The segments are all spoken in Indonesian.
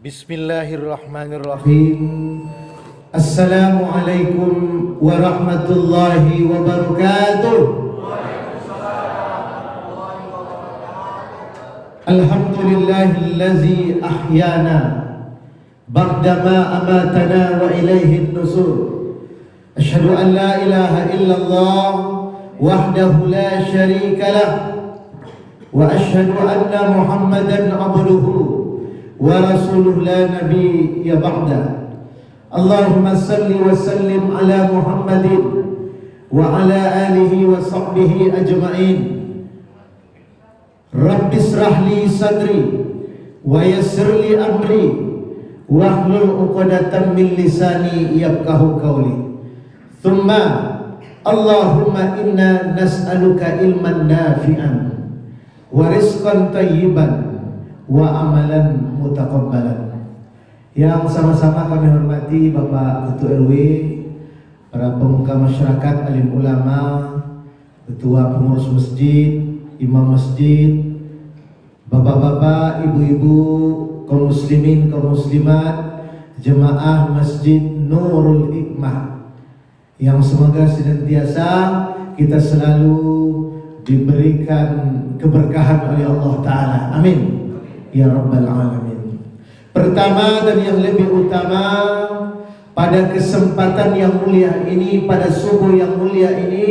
Bismillahirrahmanirrahim. Assalamualaikum warahmatullahi wabarakatuh. Alhamdulillahillazi ahyana ba'dama amatana wa ilaihin nusur. Asyhadu an la ilaha illallah wahdahu la syarika lah wa asyhadu anna Muhammadan abduhu wa rasuluh la nabiyya ba'da. Allahumma salli wa sallim ala Muhammadin wa ala alihi wa sahbihi ajma'in. Rabbi israh li sadri wa yassir li amri wahlul 'uqdatam min lisani yafqahu qawli. Thumma Allahumma inna nas'aluka ilman nafi'an wa rizqan thayyiban wa amalan mutaqabbalan. Yang sama-sama kami hormati Bapak Ketua RW, para pemuka masyarakat, alim ulama, ketua pengurus masjid, imam masjid, bapak-bapak, ibu-ibu, kaum muslimin, kaum muslimat, jemaah Masjid Nurul Hikmah, yang semoga senantiasa kita selalu diberikan keberkahan oleh Allah Ta'ala. Amin ya Rabbal Alamin. Pertama dan yang lebih utama, pada kesempatan yang mulia ini, pada subuh yang mulia ini,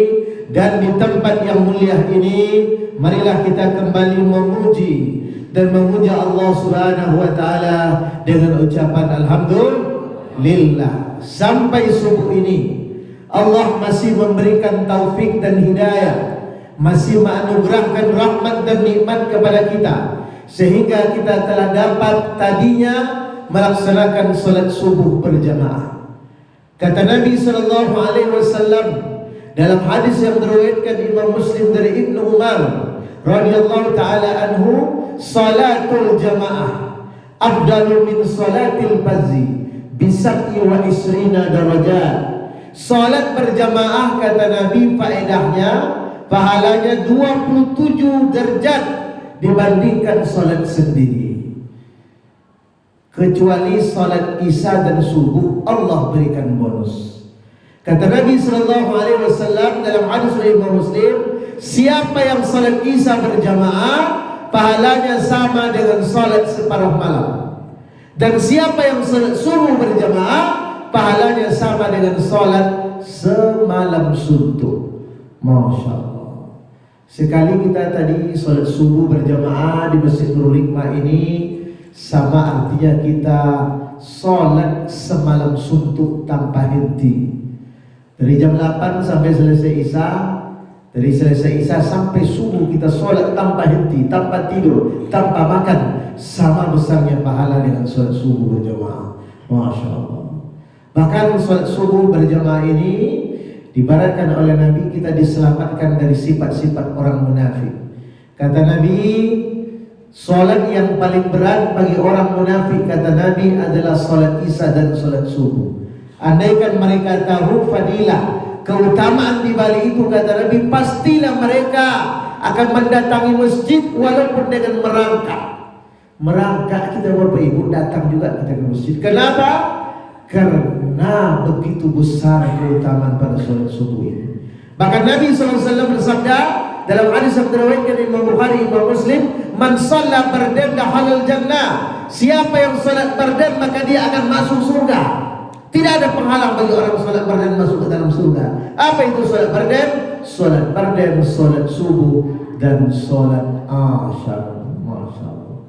dan di tempat yang mulia ini, marilah kita kembali memuji dan memuja Allah Subhanahu wa Ta'ala dengan ucapan alhamdulillah. Sampai subuh ini Allah masih memberikan taufik dan hidayah, masih menganugerahkan rahmat dan nikmat kepada kita, sehingga kita telah dapat tadinya melaksanakan salat subuh berjamaah. Kata Nabi sallallahu alaihi wasallam dalam hadis yang diriwayatkan Imam Muslim dari Ibnu Umar radhiyallahu taala anhu, salatul jamaah afdalu min salatil fardhi bi 27 darajat. Salat berjamaah, kata Nabi, faedahnya, pahalanya 27 derajat dibandingkan salat sendiri. Kecuali salat isya dan subuh Allah berikan bonus. Kata Nabi sallallahu alaihi wasallam dalam hadis riwayat Imam Muslim, siapa yang salat isya berjamaah pahalanya sama dengan salat separuh malam. Dan siapa yang salat subuh berjamaah pahalanya sama dengan salat semalam suntuk. Masya Allah. Sekali kita tadi salat subuh berjamaah di Masjid Nurul Hikmah ini, sama artinya kita salat semalam suntuk tanpa henti. Dari jam 8 sampai selesai isya, dari selesai isya sampai subuh kita salat tanpa henti, tanpa tidur, tanpa makan, sama besarnya pahala dengan salat subuh berjamaah. Masya Allah. Bahkan salat subuh berjamaah ini dibaratkan oleh Nabi, kita diselamatkan dari sifat-sifat orang munafik. Kata Nabi, salat yang paling berat bagi orang munafik, kata Nabi, adalah salat isya dan salat subuh. Andaikan mereka tahu fadilah, keutamaan di balik itu, kata Nabi, pastilah mereka akan mendatangi masjid walaupun dengan merangkak. Merangkak kita Bapak Ibu, datang juga kita ke masjid. Kenapa? Karena begitu besar keutamaan pada salat subuh ini. Bahkan Nabi SAW bersabda dalam hadis yang diriwayatkan Imam Bukhari, Imam Muslim, man shalla bardan dakhalal jannah. Siapa yang salat bardan maka dia akan masuk surga. Tidak ada penghalang bagi orang salat bardan masuk ke dalam surga. Apa itu salat bardan? Salat bardan, salat subuh, dan salat asyar. Masya Allah.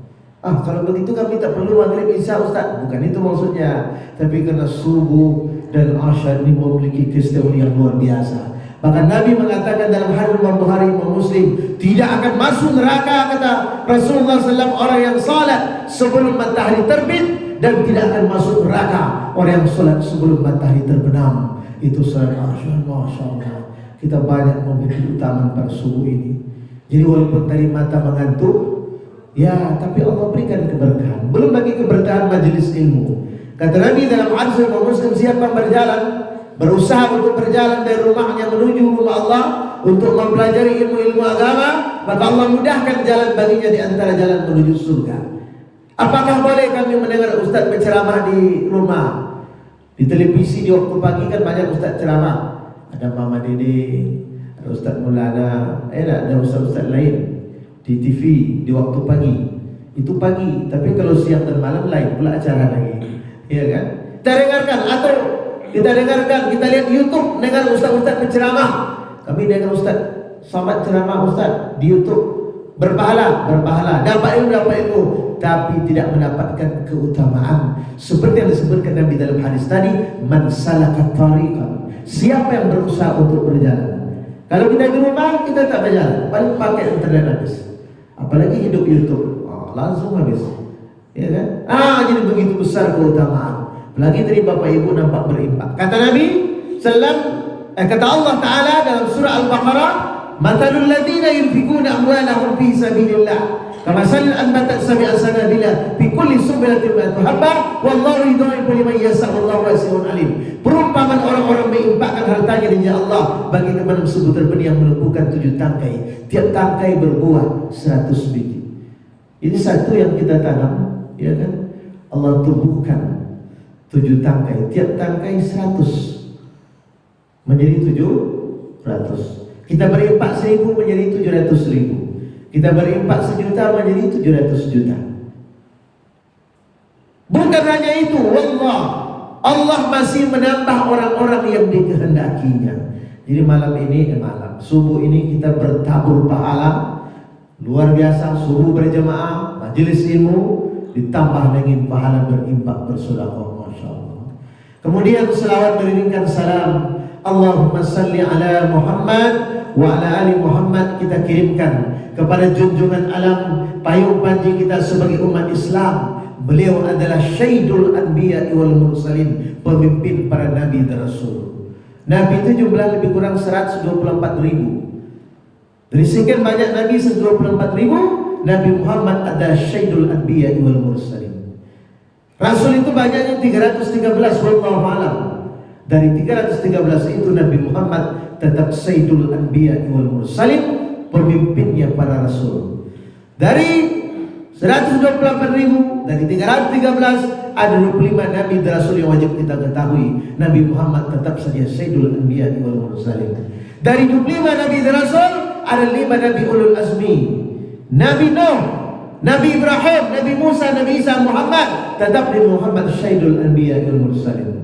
Kalau begitu kami tak perlu maghrib isya, Ustaz. Bukan itu maksudnya. Tapi karena subuh dan asyar ini memiliki keistimewaan yang luar biasa. Bahkan Nabi mengatakan dalam hadis Imam Bukhari, Imam Muslim, tidak akan masuk neraka, kata Rasulullah SAW, orang yang salat sebelum matahari terbit, dan tidak akan masuk neraka orang yang salat sebelum matahari terbenam. Itu salat asyar. Masya Allah. Kita banyak memiliki utamaan pada subuh ini. Jadi walaupun tadi mata mengantuk, ya, tapi Allah berikan keberkahan. Belum lagi keberkahan majelis ilmu. Kata Nabi dalam hadis Imam Muslim, siapa yang berjalan, berusaha untuk berjalan dari rumahnya menuju rumah Allah untuk mempelajari ilmu-ilmu agama, maka Allah mudahkan jalan baginya di antara jalan menuju surga. Apakah boleh kami mendengar ustaz berceramah di rumah? Di televisi di waktu pagi kan banyak ustaz ceramah. Ada Mama Dede, ada Ustaz Maulana, ada ustaz-ustaz lain di TV di waktu pagi. Itu pagi, tapi kalau siang dan malam lain pula acara lagi. Iya kan? Kita dengarkan atau kita dengarkan, kita lihat YouTube dengar ustaz-ustaz berceramah. Kami dengar ustaz Somad ceramah ustaz di YouTube, berpahala, dapat ilmu, tapi tidak mendapatkan keutamaan seperti yang disebutkan Nabi dalam hadis tadi, man salaka tariqan, siapa yang berusaha untuk berjalan. Kalau kita di rumah kita tak berjalan, paling pakai internet habis, apalagi hidup YouTube, langsung habis, ya kan? Jadi begitu besar keutamaan. Apalagi dari Bapak Ibu nampak berimpak. Kata Nabi kata Allah Taala dalam surah Al-Baqarah, matalul ladzina yunfikuna amwalahum fi sabilillah kamasalil anbatat sab'a sanabila fi kulli sunbulatin mi'atu habba wallahu yudha'ifu liman yasha' wallahu wasi'un alim. Perumpamaan orang-orang menginfakkan hartanya di jalan Allah bagi teman sebutir benih yang menumbuhkan 7 tangkai, tiap tangkai berbuah 100 biji. Ini satu yang kita tanam, ya kan? Allah tumbuhkan 7 tangkai, tiap tangkai 100 menjadi 700. Kita berimpak 1000 menjadi 700.000. Kita berimpak 1.000.000 menjadi 700 juta. Bukan hanya itu, Allah masih menambah orang-orang yang dikehendakinya. Jadi malam ini, subuh ini kita bertabur pahala luar biasa. Subuh berjemaah, majelis ilmu, ditambah dengan pahala berimpak bersedekah, masya Allah. Kemudian selawat beriringkan salam, Allahumma salli ala Muhammad wa ala ali Muhammad, kita kirimkan kepada junjungan alam payung panji kita sebagai umat Islam. Beliau adalah Syaidul Anbiya wal Mursalin, pemimpin para nabi dan rasul. Nabi itu jumlah lebih kurang 124.000. Dari sekian banyak nabi 124.000, Nabi Muhammad adalah Syaidul Anbiya wal Mursalin. Rasul itu banyaknya 313, wallahu a'lam. Dari 313 itu Nabi Muhammad tetap Sayyidul Anbiya wal Mursalin, pemimpinnya para rasul. Dari 128.000, dari 313 ada 25 nabi dan rasul yang wajib kita ketahui. Nabi Muhammad tetap saja Sayyidul Anbiya wal Mursalin. Dari 25 nabi dan rasul ada 5 nabi ulul azmi. Nabi Nuh, Nabi Ibrahim, Nabi Musa, Nabi Isa, Muhammad, tetap Nabi Muhammad Sayyidul Anbiya wal Mursalin.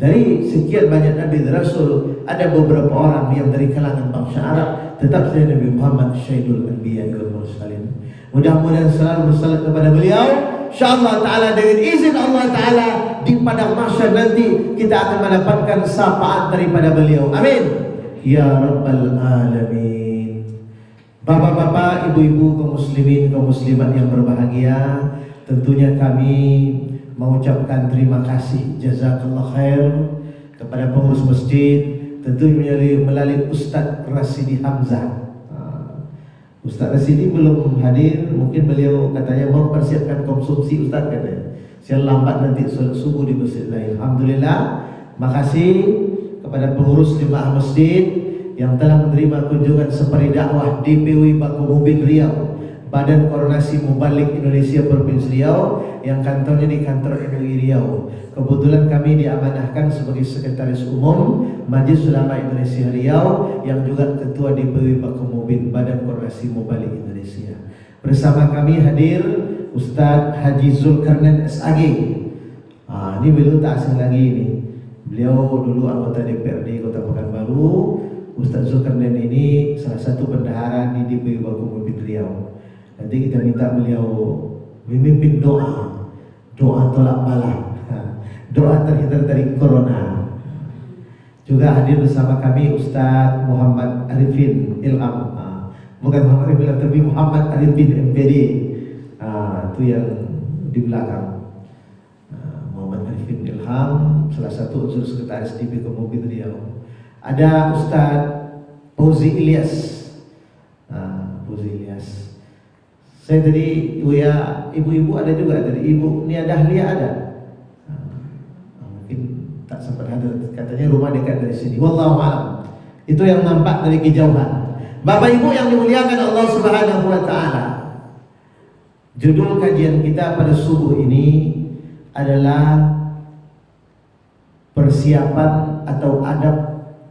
Dari sekian banyak nabi dan rasul, ada beberapa orang yang dari kalangan bangsa Arab, tetap saja Nabi Muhammad Syaidul Anbiya wal Mursalin. Mudah-mudahan selalu bersalat kepada beliau. InsyaAllah ta'ala dengan izin Allah ta'ala di padang mahsyar nanti kita akan mendapatkan syafaat daripada beliau. Amin ya rabbal alamin. Bapak-bapak, ibu-ibu, kaum muslimin, kaum muslimat yang berbahagia, tentunya kami mengucapkan terima kasih, jazakallah khair kepada pengurus masjid, tentunya melalui Ustaz Rasidi Hamzah. Ustaz Rasidi belum hadir, mungkin beliau katanya mau persiapkan konsumsi Ustaz katanya. Saya lambat nanti salat subuh di masjid lain. Alhamdulillah, makasih kepada pengurus jemaah masjid yang telah menerima kunjungan safari dakwah DPW Bakauheni Riau, Badan Koordinasi Mubalik Indonesia Provinsi Riau yang kantornya di kantor MUI Riau. Kebetulan kami diamanahkan sebagai Sekretaris Umum Majelis Ulama Indonesia Riau yang juga Ketua DPW Bakauheni Badan Koordinasi Mubalik Indonesia. Bersama kami hadir Ustadz Haji Zulkarnain SAG. Ini beliau tak asing lagi ini. Beliau dulu anggota DPRD Kota Pekanbaru. Ustadz Zulkarnain ini salah satu bendahara di DPW Bakauheni Riau. Nanti kita minta beliau memimpin doa tolak bala, doa terhindar dari corona. Juga hadir bersama kami Ustadz Muhammad Arifin Ilham, bukan Muhammad Arifin tapi Muhammad Arifin MPD, itu yang di belakang. Muhammad Arifin Ilham, salah satu unsur sekretaris di Bakauheni Riau. Ada Ustadz Fauzi Ilyas, Fauzi Ilyas. Saya tadi ibu-ibu ada juga, tadi ibu Nia Dahlia ada. Mungkin tak sempat hadir, katanya rumah dekat dari sini. Wallahu a'lam. Itu yang nampak dari kejauhan. Bapak Ibu yang dimuliakan Allah Subhanahu wa taala. Judul kajian kita pada subuh ini adalah persiapan atau adab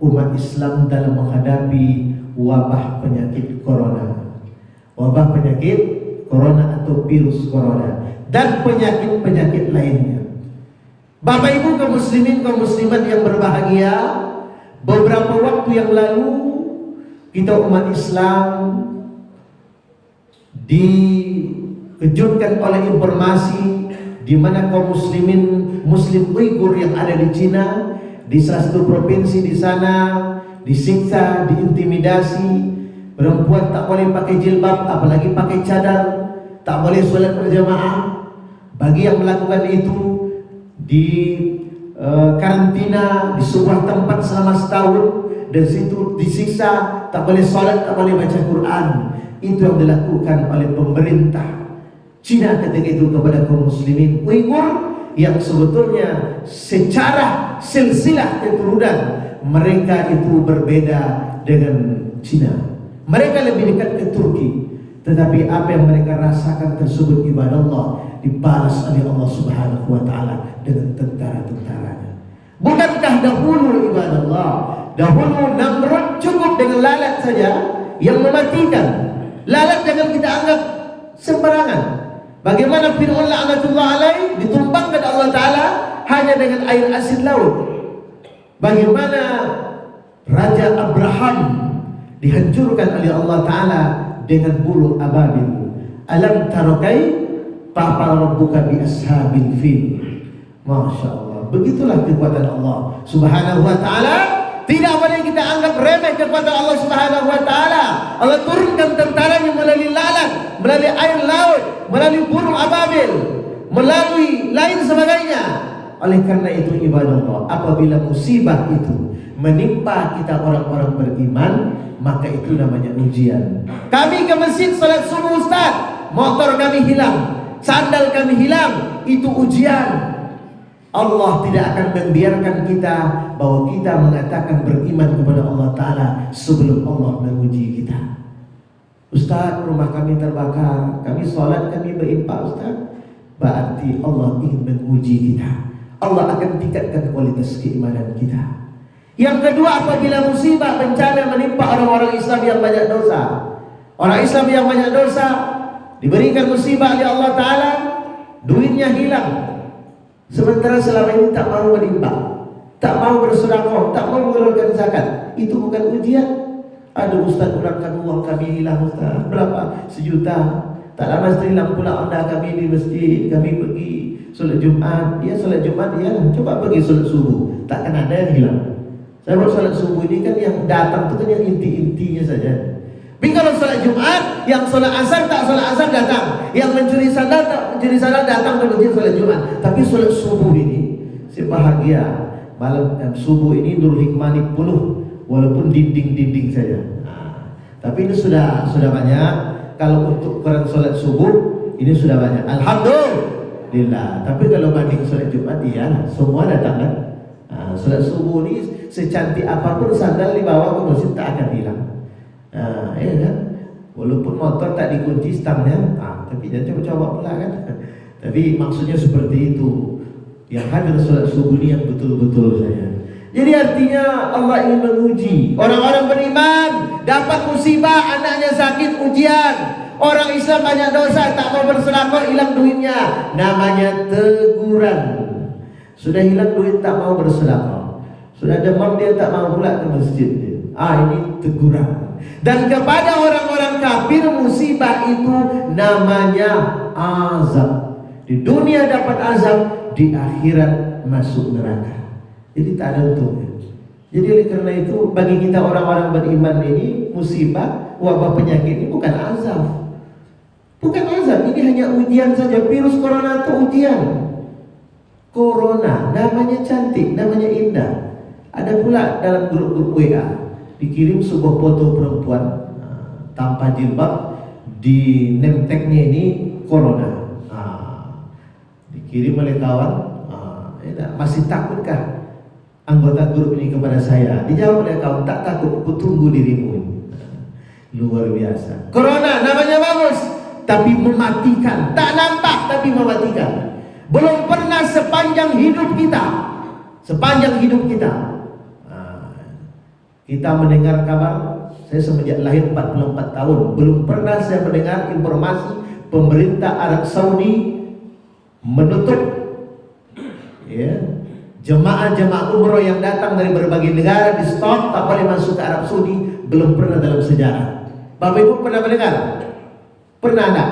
umat Islam dalam menghadapi wabah penyakit corona. Wabah penyakit corona atau virus corona dan penyakit-penyakit lainnya. Bapak Ibu kaum muslimin kaum muslimat yang berbahagia, beberapa waktu yang lalu kita umat Islam dikejutkan oleh informasi di mana kaum muslim Uighur yang ada di Cina, di salah satu provinsi di sana disiksa, diintimidasi. Perempuan tak boleh pakai jilbab, apalagi pakai cadar, tak boleh sholat berjamaah. Bagi yang melakukan itu di karantina di sebuah tempat selama setahun, dan situ disiksa, tak boleh sholat, tak boleh baca Quran. Itu yang dilakukan oleh pemerintah Cina ketika itu kepada kaum muslimin Uighur yang sebetulnya secara silsilah keturunan mereka itu berbeda dengan Cina. Mereka lebih dekat ke Turki, tetapi apa yang mereka rasakan tersebut ibadah Allah dibalas oleh Allah Subhanahu wa taala dengan tentara-tentaranya. Bukankah dahulu ibadah Allah, dahulu Namrud cukup dengan lalat saja yang mematikan. Lalat jangan kita anggap sembarangan. Bagaimana Fir'aun la'natullah alaih ditumpangkan Allah Ta'ala hanya dengan air asin laut. Bagaimana Raja Abraham dihancurkan oleh Allah Ta'ala dengan burung ababil. Alam tarokai papa rabbuka bi ashabil fil. Masya Allah, begitulah kekuatan Allah Subhanahu wa Ta'ala. Tidak boleh kita anggap remeh kekuatan Allah Subhanahu wa Ta'ala. Allah turunkan tentaranya melalui lalat, melalui air laut, melalui burung ababil, melalui lain sebagainya. Oleh karena itu ibadah Allah, apabila musibah itu menimpa kita orang-orang beriman, maka itu namanya ujian. Kami ke masjid salat subuh Ustaz, motor kami hilang, sandal kami hilang, itu ujian. Allah tidak akan membiarkan kita bahwa kita mengatakan beriman kepada Allah Ta'ala sebelum Allah menguji kita. Ustaz, rumah kami terbakar, kami sholat, kami berimpak Ustaz. Berarti Allah ingin menguji kita. Allah akan tingkatkan kualitas keimanan kita. Yang kedua, apabila musibah bencana menimpa orang-orang Islam yang banyak dosa, orang Islam yang banyak dosa diberikan musibah oleh Allah Ta'ala, duitnya hilang. Sementara selama ini tak mau berimbang, tak mau bersedekah, tak mau mengeluarkan zakat. Itu bukan ujian. Aduh Ustaz, kurangkan uang kami hilang Ustaz. Berapa? 1 juta. Tak lama setelah hilang pula anda kami di masjid. Kami pergi solat Jumat. Ya solat Jumat ya. Coba pergi solat subuh. Takkan ada yang hilang. Saya baru solat subuh ini kan yang datang itu kan yang inti-intinya saja. Tapi kalau sholat Jumat, yang sholat asar tak sholat asar datang, yang mencuri sandal tak mencuri sandal datang ke masjid sholat Jumat. Tapi sholat subuh ini, saya bahagia. Malam subuh ini Nurul Hikmah penuh, walaupun dinding-dinding saja. Tapi ini sudah banyak. Kalau untuk ukuran sholat subuh ini sudah banyak. Alhamdulillah. Tapi kalau banding sholat Jumat, iya, semua datang kan. Sholat subuh ini secantik apapun sandal dibawa ke masjid tak akan hilang. Ya kan? Walaupun motor tak dikunci stangnya, tapi jangan coba-coba pula kan. Tapi maksudnya seperti itu. Yang hadir sholat subuh ini yang betul-betul saja. Jadi artinya Allah ingin menguji orang-orang beriman. Dapat musibah, anaknya sakit, ujian. Orang Islam banyak dosa, tak mau bersedekah, hilang duitnya. Namanya teguran. Sudah hilang duit, tak mau bersedekah. Sudah demam, dia tak mau pula ke masjid. Ini teguran. Dan kepada orang-orang kafir musibah itu namanya azab. Di dunia dapat azab, di akhirat masuk neraka. Jadi tak ada untungnya. Jadi oleh karena itu bagi kita orang-orang beriman ini musibah, wabah penyakit ini bukan azab. Bukan azab, ini hanya ujian saja. Virus corona itu ujian. Corona namanya cantik, namanya indah. Ada pula dalam grup-grup WA dikirim sebuah foto perempuan tanpa jilbab, di name tag-nya ini corona. Dikirim oleh kawan. Masih takutkah anggota grup ini kepada saya? Dijawab oleh kawan, tak takut, ku tunggu dirimu. Luar biasa. Corona namanya bagus, tapi mematikan. Tak nampak tapi mematikan. Belum pernah sepanjang hidup kita. Sepanjang hidup kita. Kita mendengar kabar, saya semenjak lahir 44 tahun, belum pernah saya mendengar informasi pemerintah Arab Saudi menutup jemaah-jemaah umroh yang datang dari berbagai negara, di stop, tak boleh masuk ke Arab Saudi. Belum pernah dalam sejarah. Bapak Ibu pernah mendengar? Pernah enggak?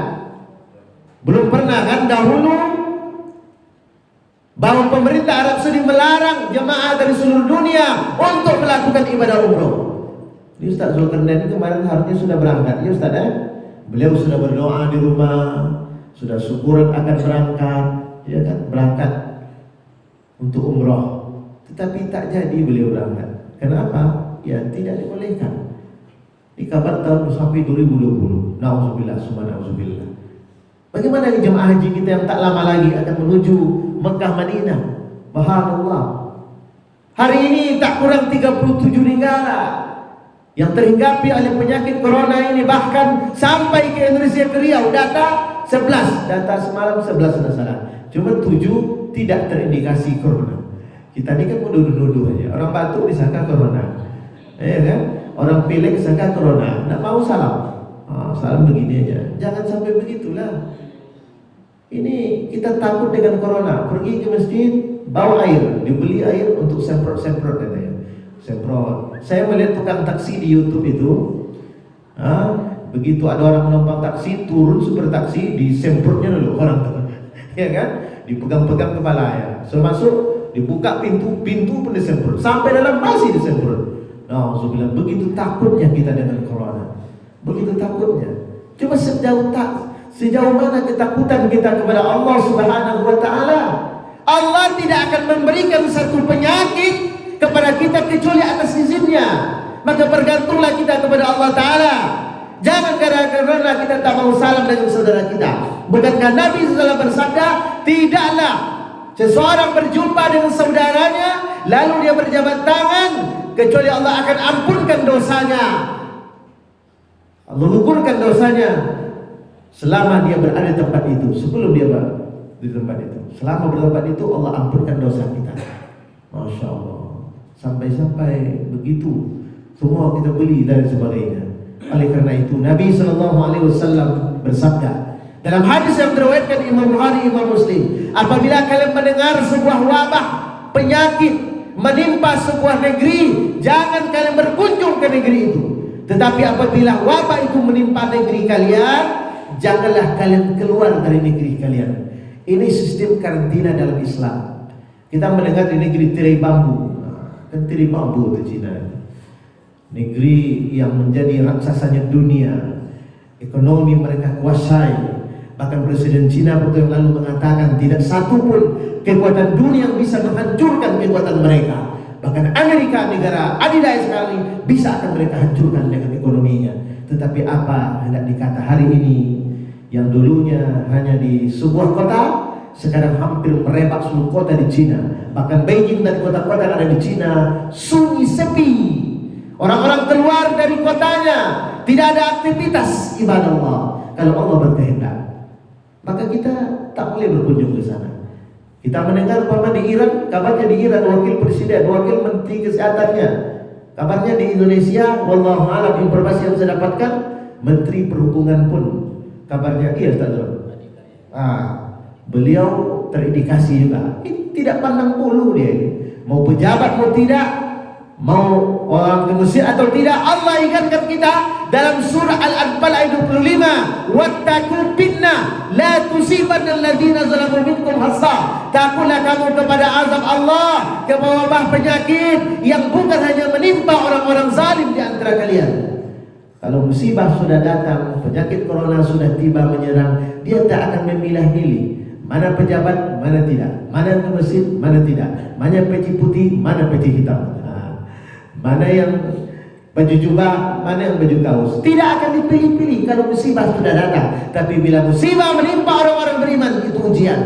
Belum pernah kan dahulu, bahwa pemerintah Arab Saudi melarang jemaah dari seluruh dunia untuk melakukan ibadah umroh. Ini Ustaz Zulkarnain kemarin harusnya sudah berangkat, ya Ustaz ya? Beliau sudah berdoa di rumah, sudah syukuran akan berangkat, ya kan? Berangkat untuk umroh. Tetapi tak jadi beliau berangkat. Kenapa? Ya tidak dibolehkan. Di kabar tahun sampai 2020. Nauzubillah, summa nauzubillah. Bagaimana jemaah haji kita yang tak lama lagi akan menuju Mekah Madinah? Subhanallah. Hari ini tak kurang 37 negara yang terhinggapi oleh penyakit corona ini, bahkan sampai ke Indonesia, ke Riau. Data 11, data semalam 11 tidak salah. Cuma 7 tidak terindikasi corona. Kita ini kan menuduh-nuduh aja. Orang batuk disangka corona, ya kan? Orang pilek disangka corona. Nggak mau salam. Salam begini aja. Jangan sampai begitulah. Ini kita takut dengan corona. Pergi ke masjid, bawa air, dibeli air untuk semprot-semprot katanya. Semprot. Saya melihat tukang taksi di YouTube itu. Begitu ada orang menumpang taksi, turun super taksi, disemprotnya dulu orang teman. Ya kan? Dipegang-pegang kepala ya. So masuk, dibuka pintu pun disemprot. Sampai dalam masih disemprot. Nah, bilang begitu takutnya kita dengan corona. Begitu takutnya. Cuma sejauh mana ketakutan kita kepada Allah Subhanahu wa taala. Allah tidak akan memberikan satu penyakit kepada kita kecuali atas izinnya. Maka bergantunglah kita kepada Allah taala. Jangan karena kita tak mau salam dengan saudara kita. Bukankah Nabi SAW bersabda, tidaklah seseorang berjumpa dengan saudaranya lalu dia berjabat tangan kecuali Allah akan ampunkan dosanya, Allah gugurkan dosanya selama dia berada di tempat itu. Sebelum dia di tempat itu, selama bertempat itu Allah ampunkan dosa kita. Masya Allah. Sampai-sampai begitu semua kita beli dan sebagainya. Oleh karena itu Nabi SAW bersabda dalam hadis yang diriwayatkan Imam Bukhari, Imam Muslim, apabila kalian mendengar sebuah wabah penyakit menimpa sebuah negeri, jangan kalian berkunjung ke negeri itu. Tetapi apabila wabah itu menimpa negeri kalian, janganlah kalian keluar dari negeri kalian. Ini sistem karantina dalam Islam. Kita mendengar di negeri tirai bambu. Kan tirai bambu itu Cina. Negeri yang menjadi raksasanya dunia. Ekonomi mereka kuasai. Bahkan Presiden Cina waktu yang lalu mengatakan tidak satu pun kekuatan dunia yang bisa menghancurkan kekuatan mereka. Bahkan Amerika, negara adidaya sekali, bisa akan mereka hancurkan dengan ekonominya. Tetapi apa hendak dikata hari ini, yang dulunya hanya di sebuah kota, sekarang hampir merebak seluruh kota di Cina. Bahkan Beijing dan kota-kota yang ada di Cina sunyi sepi. Orang-orang keluar dari kotanya, tidak ada aktivitas ibadah Allah. Kalau Allah berkehendak, maka kita tak boleh berkunjung ke sana. Kita mendengar umpama di Iran, kabarnya di Iran wakil presiden, wakil menteri kesehatannya. Kabarnya di Indonesia, wallahu a'lam, informasi yang saya dapatkan, menteri perhubungan pun kabarnya iya Ustaz. Beliau terindikasi juga. Ini tidak pandang bulu dia. Mau pejabat mau tidak, mau orang ke Mesir atau tidak, Allah ingatkan kita dalam surah Al-Anfal ayat 25, wattaqu fitnah la tusibanna alladziina zalamu minkum khassa. Takutlah kamu kepada azab Allah, ke wabah penyakit yang bukan hanya menimpa orang-orang zalim di antara kalian. Kalau musibah sudah datang, penyakit corona sudah tiba menyerang, dia tak akan memilah-milih mana pejabat, mana tidak, mana ke Mesir, mana tidak, mana peci putih, mana peci hitam, mana yang baju jubah, mana yang baju kaos. Tidak akan dipilih-pilih kalau musibah sudah datang. Tapi bila musibah menimpa orang-orang beriman, itu ujian.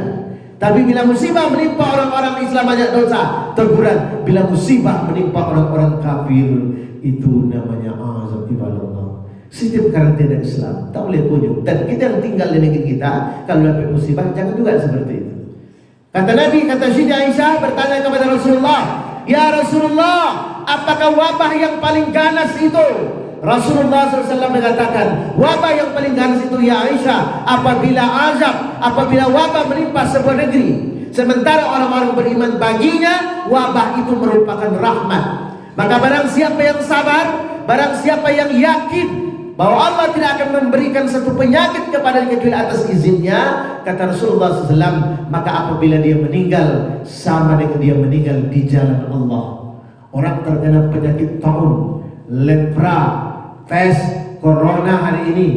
Tapi bila musibah menimpa orang-orang Islam banyak dosa, teguran. Bila musibah menimpa orang-orang kafir, itu namanya azab ibadah Allah. Sistem karantina Islam tak boleh kunjung. Dan kita yang tinggal di negeri kita, kalau dapat musibah jangan juga seperti itu. Kata Nabi, kata Siti Aisyah bertanya kepada Rasulullah, "Ya Rasulullah, apakah wabah yang paling ganas itu?" Rasulullah SAW mengatakan, wabah yang paling ganas itu ya Aisyah, apabila wabah menimpa sebuah negeri, sementara orang-orang beriman baginya wabah itu merupakan rahmat. Maka barang siapa yang sabar, barang siapa yang yakin bahwa Allah tidak akan memberikan satu penyakit kepada kecuali atas izinnya, kata Rasulullah SAW, maka apabila dia meninggal sama dengan dia meninggal di jalan Allah. Orang terkena penyakit taun, lepra, pes, corona hari ini,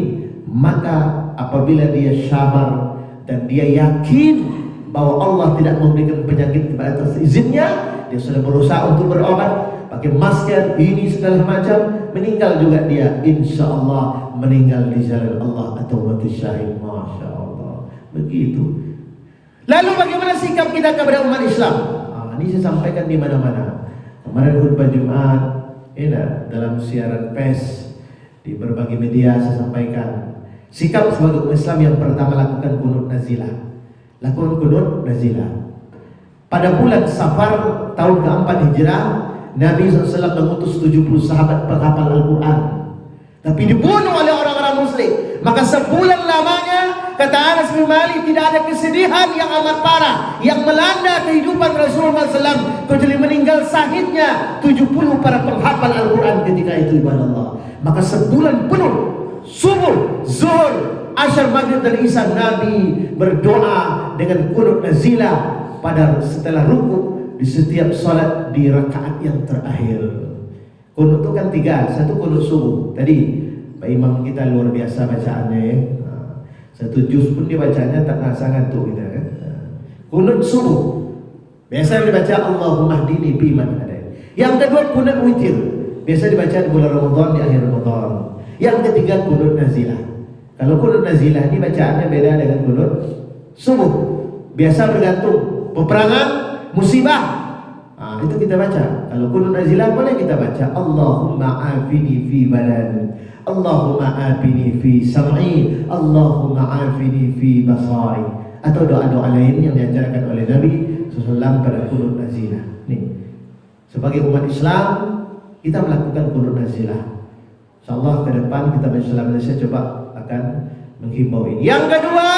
maka apabila dia sabar dan dia yakin bahwa Allah tidak memberikan penyakit kepada atas izinnya, dia sudah berusaha untuk berobat, pakai masker, ini segala macam, meninggal juga dia, insya Allah meninggal di jalan Allah atau mati syahid. Masya Allah, begitu. Lalu bagaimana sikap kita kepada umat Islam? Ini saya sampaikan di mana-mana. Kemarin khutbah Jumat, dalam siaran pers, di berbagai media saya sampaikan sikap sebagai umat Islam yang pertama lakukan kunut nazilah. Lakukan kunut nazilah. Pada bulan Safar tahun keempat Hijrah, Nabi SAW mengutus 70 sahabat penghafal Al-Quran, tapi dibunuh oleh orang-orang musyrik. Maka sebulan lamanya, kata Anas bin Malik, tidak ada kesedihan yang amat parah yang melanda kehidupan Rasulullah SAW kecuali meninggal syahidnya 70 para penghafal Al-Quran ketika itu, ibadah Allah. Maka sebulan penuh, subuh, zuhur, asyar, maghrib dan isya, Nabi berdoa dengan kunut nazilah pada setelah rukuk di setiap salat di rakaat yang terakhir. Kunut itu kan 3, satu kunut subuh. Tadi Pak Imam kita luar biasa bacaannya ya. Satu juz pun dibacanya tak rasa ngantuk kita kan. Kunut subuh biasa dibaca Allahumma hdini biman hadait. Yang kedua kunut witir, biasa dibaca di bulan Ramadan, di akhir Ramadan. Yang ketiga kunut nazilah. Kalau kunut nazilah ini bacaannya beda dengan kunut subuh. Biasa bergantung peperangan, musibah, itu kita baca. Kalau kunut nazilah boleh kita baca Allahumma afini fi badani, Allahumma afini fi sam'i, Allahumma afini fi basari, atau doa-doa lain yang diajarkan oleh Nabi SAW pada kunut nazilah. Nih, sebagai umat Islam kita melakukan kunut nazilah. InsyaAllah ke depan kita Islam Malaysia coba akan menghimbau ini. Yang kedua,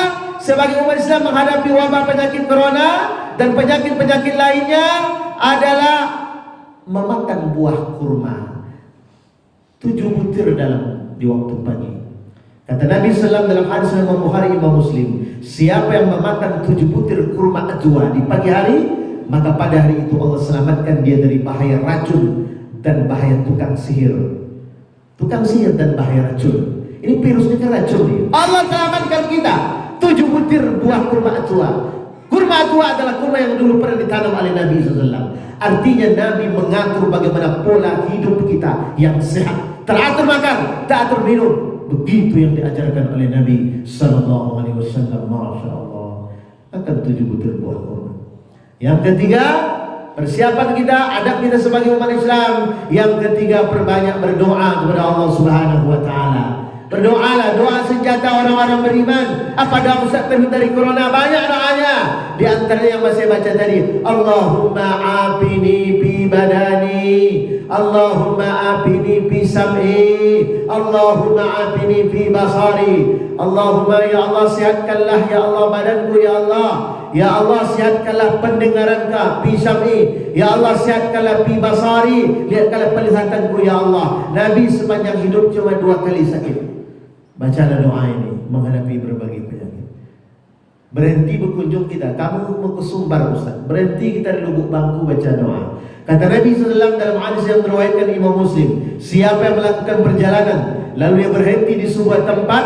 sebagai umat Islam menghadapi wabah penyakit corona dan penyakit-penyakit lainnya adalah memakan buah kurma 7 butir di waktu pagi. Kata Nabi SAW dalam hadis Imam Bukhari, Imam Muslim, siapa yang memakan 7 butir kurma ajwa di pagi hari, maka pada hari itu Allah selamatkan dia dari bahaya racun dan bahaya tukang sihir. Tukang sihir dan bahaya racun. Ini virusnya kan racun nih. Allah selamatkan kita 7 butir buah kurma ajwa. Kurma ajwa adalah kurma yang dulu pernah ditanam oleh Nabi SAW. Artinya Nabi mengatur bagaimana pola hidup kita yang sehat. Teratur makan, teratur minum. Begitu yang diajarkan oleh Nabi SAW. Masya Allah. Akan 7 butir buah kurma. Yang ketiga, persiapan kita, adab kita sebagai umat Islam. Yang ketiga, perbanyak berdoa kepada Allah Subhanahu wa Ta'ala. Berdoalah, doa senjata orang-orang beriman. Apa doa Ustaz dari corona? Banyak doanya. Di antaranya yang saya baca tadi, Allahumma afini bi badani, Allahumma afini bi sam'i, Allahumma afini bi basari. Allahumma, ya Allah sihatkanlah ya Allah badanku ya Allah. Ya Allah sihatkanlah pendengaranku bi sam'i, ya Allah sihatkanlah bi basari, lihatkanlah penglihatanku ya Allah. Nabi sepanjang hidup cuma 2 kali sakit. Bacalah doa ini menghadapi berbagai penyakit. Berhenti berkunjung kita, kamu mau ke Sumbar Ustaz, berhenti kita di lubuk bangku baca doa. Kata Nabi SAW dalam hadis yang diriwayatkan Imam Muslim, siapa yang melakukan perjalanan lalu dia berhenti di sebuah tempat,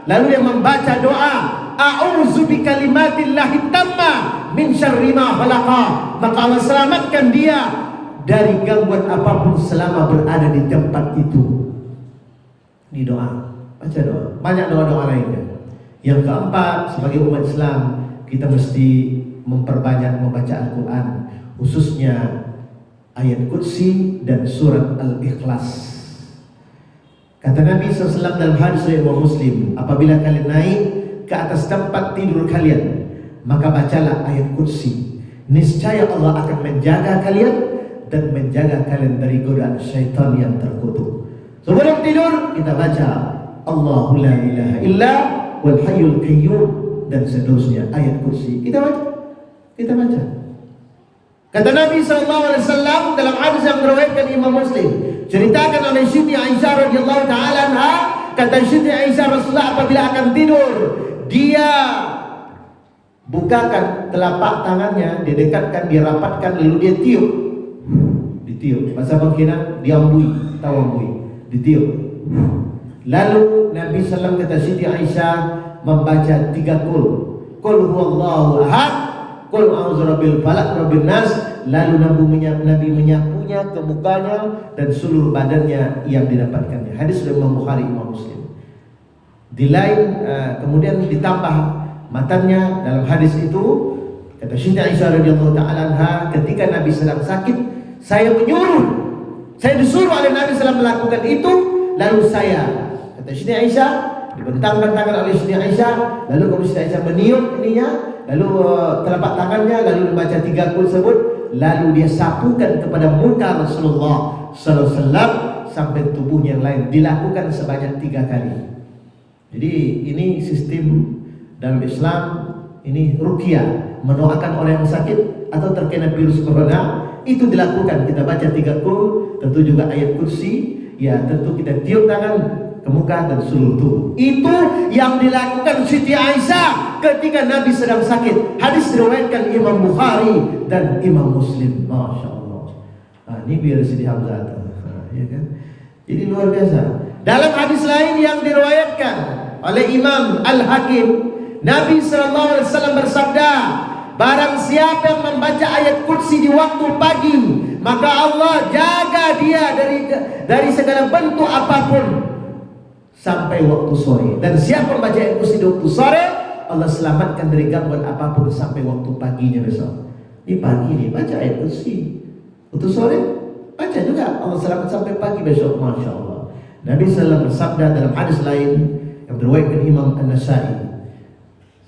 lalu dia membaca doa a'udzu bikalimatillahi tamma min syarri ma khalaqa, maka Allah selamatkan dia dari gangguan apapun selama berada di tempat itu. Ini doa, baca doa. Banyak doa-doa lainnya. Yang keempat, sebagai umat Islam kita mesti memperbanyak membaca Al-Quran, khususnya ayat Qudsi dan surat Al-Ikhlas. Kata Nabi SAW dalam hadis riwayat Imam Muslim, apabila kalian naik ke atas tempat tidur kalian, maka bacalah ayat kursi. Niscaya Allah akan menjaga kalian dan menjaga kalian dari godaan syaitan yang terkutuk. Sebelum tidur kita baca Allahu la ilaha illa wal hayyul qayyum dan seterusnya ayat kursi. Kita baca. Kata Nabi SAW dalam hadis yang diriwayatkan Imam Muslim, ceritakan oleh Siti Aisyah radhiyallahu taala anha, kata Siti Aisyah, Rasulullah apabila akan tidur, dia bukakan telapak tangannya, dia dekatkan, dia rapatkan, lalu dia tiup. Ditiup. Bahasa Bangkina, diambui, tahu ambui, ditiup. Lalu Nabi SAW kata Siti Aisyah membaca 3 qul. Qul huwallahu ahad, qul a'udzu birabbil falaq, rabbin nas. Lalu Nabi menyapunya ke mukanya dan seluruh badannya yang didapatkannya. Hadis dari Imam Bukhari, Imam Muslim. Di lain kemudian ditambah matanya dalam hadis itu, kata Siti Aisyah radhiyallahu taala anha, ketika Nabi sedang sakit, saya disuruh oleh Nabi SAW melakukan itu, lalu saya, kata Siti Aisyah, dibentangkan tangan oleh Siti Aisyah, lalu kemudian Siti Aisyah meniup ininya, lalu telapak tangannya, lalu membaca 3 qul tersebut, lalu dia sapukan kepada muka Rasulullah SAW sampai tubuhnya yang lain, dilakukan sebanyak 3 kali. Jadi ini sistem dalam Islam, ini ruqyah, mendoakan orang yang sakit atau terkena virus corona, itu dilakukan. Kita baca 3 qul, tentu juga ayat kursi, ya tentu kita tiup tangan ke muka dan seluruh tubuh. Itu yang dilakukan Siti Aisyah ketika Nabi sedang sakit. Hadis diriwayatkan Imam Bukhari dan Imam Muslim. Masya Allah. Ini biar Siti Hamzah, ya kan? Jadi luar biasa. Dalam hadis lain yang diriwayatkan oleh Imam Al-Hakim, Nabi SAW bersabda, barang siapa yang membaca ayat kursi di waktu pagi, maka Allah jaga dia dari segala bentuk apapun sampai waktu sore. Dan siapa membaca ayat kursi di waktu sore, Allah selamatkan dari gangguan apapun sampai waktu paginya besok. Ini pagi nih, baca ayat kursi. Waktu sore, baca juga, Allah selamat sampai pagi besok. Masya Allah. Nabi SAW bersabda dalam hadis lain yang diriwayatkan Imam An-Nasai,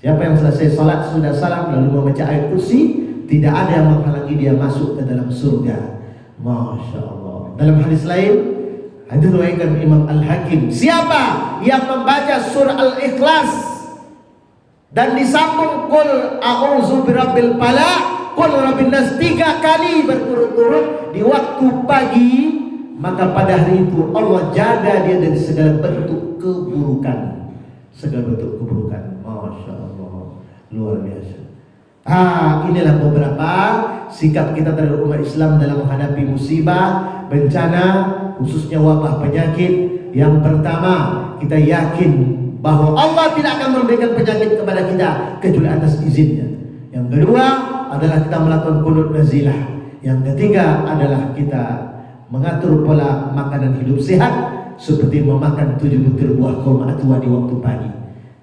siapa yang selesai salat sudah salam lalu membaca ayat kursi, tidak ada yang menghalangi dia masuk ke dalam surga. Masya Allah. Dalam hadis lain, hadis diriwayatkan Imam Al-Hakim, siapa yang membaca surah Al-Ikhlas dan disambung qul a'udzu birabbil falaq, qul rabbin nas 3 kali berturut-turut di waktu pagi, maka pada hari itu Allah jaga dia dari segala bentuk keburukan. Segala bentuk keburukan. Masya Allah, luar biasa. Inilah beberapa sikap kita terhadap umat Islam dalam menghadapi musibah, bencana, khususnya wabah penyakit. Yang pertama, kita yakin bahwa Allah tidak akan memberikan penyakit kepada kita kecuali atas izinnya. Yang kedua adalah kita melakukan qunut nazilah. Yang ketiga adalah kita mengatur pola makanan hidup sehat, seperti memakan 7 butir buah kurma tua di waktu pagi.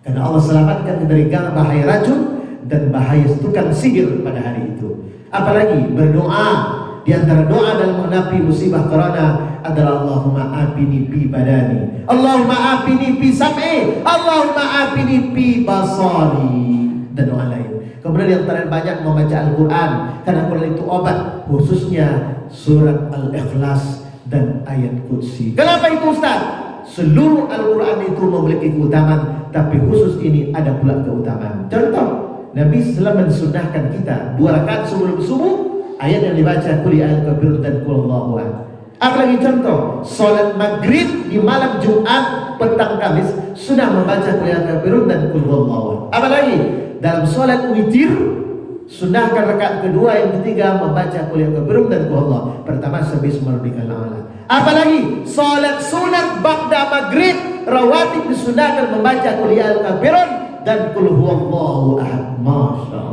Karena Allah selamatkan dari bahaya racun dan bahaya tukang sihir pada hari itu. Apalagi berdoa. Di antara doa dalam menghadapi musibah corona adalah Allahumma afini fi badani, Allahumma afini fi sam'i, Allahumma afini fi basari, dan doa lain. Kemudian yang terakhir banyak membaca Al-Quran, karena Al-Quran itu obat, khususnya surat Al-Ikhlas dan ayat kursi. Kenapa itu Ustaz? Seluruh Al-Quran itu memiliki keutamaan, tapi khusus ini ada pula keutamaan. Contoh, Nabi SAW mensunahkan kita 2 rakaat sebelum subuh, ayat yang dibaca qul ya ayyuhal kafirun dan qul huwallahu ahad. Apalagi contoh, salat maghrib di malam Jumat petang Kamis sudah membaca qul ya ayyuhal kafirun dan qul huwallahu ahad. Apalagi dalam salat witir sunahkan rakaat kedua, yang ketiga membaca qul ya ayyuhal kafirun dan qul huwallahu. Pertama sabisma rabbikal a'la. Apalagi salat sunat ba'da maghrib rawatib disunahkan membaca qul ya ayyuhal kafirun dan qul huwallahu ahad. Masya Allah.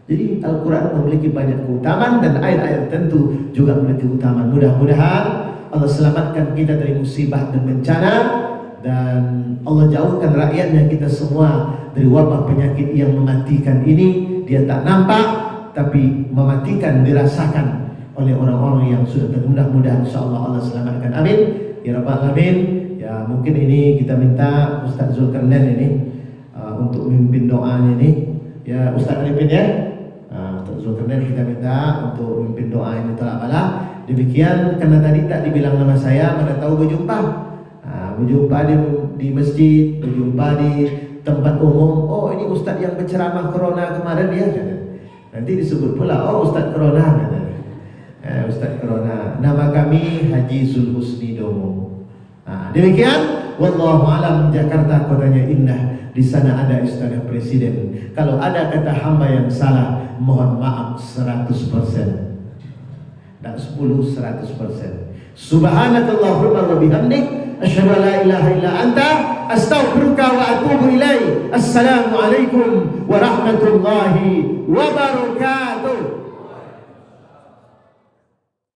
Jadi Al-Quran memiliki banyak keutamaan dan ayat-ayat tentu juga memiliki keutamaan. Mudah-mudahan Allah selamatkan kita dari musibah dan bencana, dan Allah jauhkan rakyatnya kita semua dari wabah penyakit yang mematikan ini. Dia tak nampak tapi mematikan, dirasakan oleh orang-orang yang sudah termudah-mudahan. InsyaAllah Allah selamatkan. Amin ya rabbal alamin. Ya, mungkin ini kita minta Ustaz Zulkarnain ini untuk memimpin doanya ini. Ya, Ustaz Arifin ya. Ustaz Zulkarnain kita minta untuk memimpin doa ini talak. Demikian, karena tadi tak dibilang nama saya, mana tahu berjumpa. Berjumpa di masjid, berjumpa di tempat umum. Oh, ini Ustaz yang berceramah corona kemarin ya. Nanti disebut pula, oh Ustaz corona. Ustaz corona. Nama kami Haji Zulhusni Domo. Demikian, wallahu alam. Jakarta kotanya indah. Di sana ada istana presiden. Kalau ada kata hamba yang salah, mohon maaf 100%. Dan 100%. Subhanakallahumma wa bihamdik, asyhadu an la ilaha illa anta, astaghfiruka wa atubu ilaik. Assalamualaikum warahmatullahi wabarakatuh.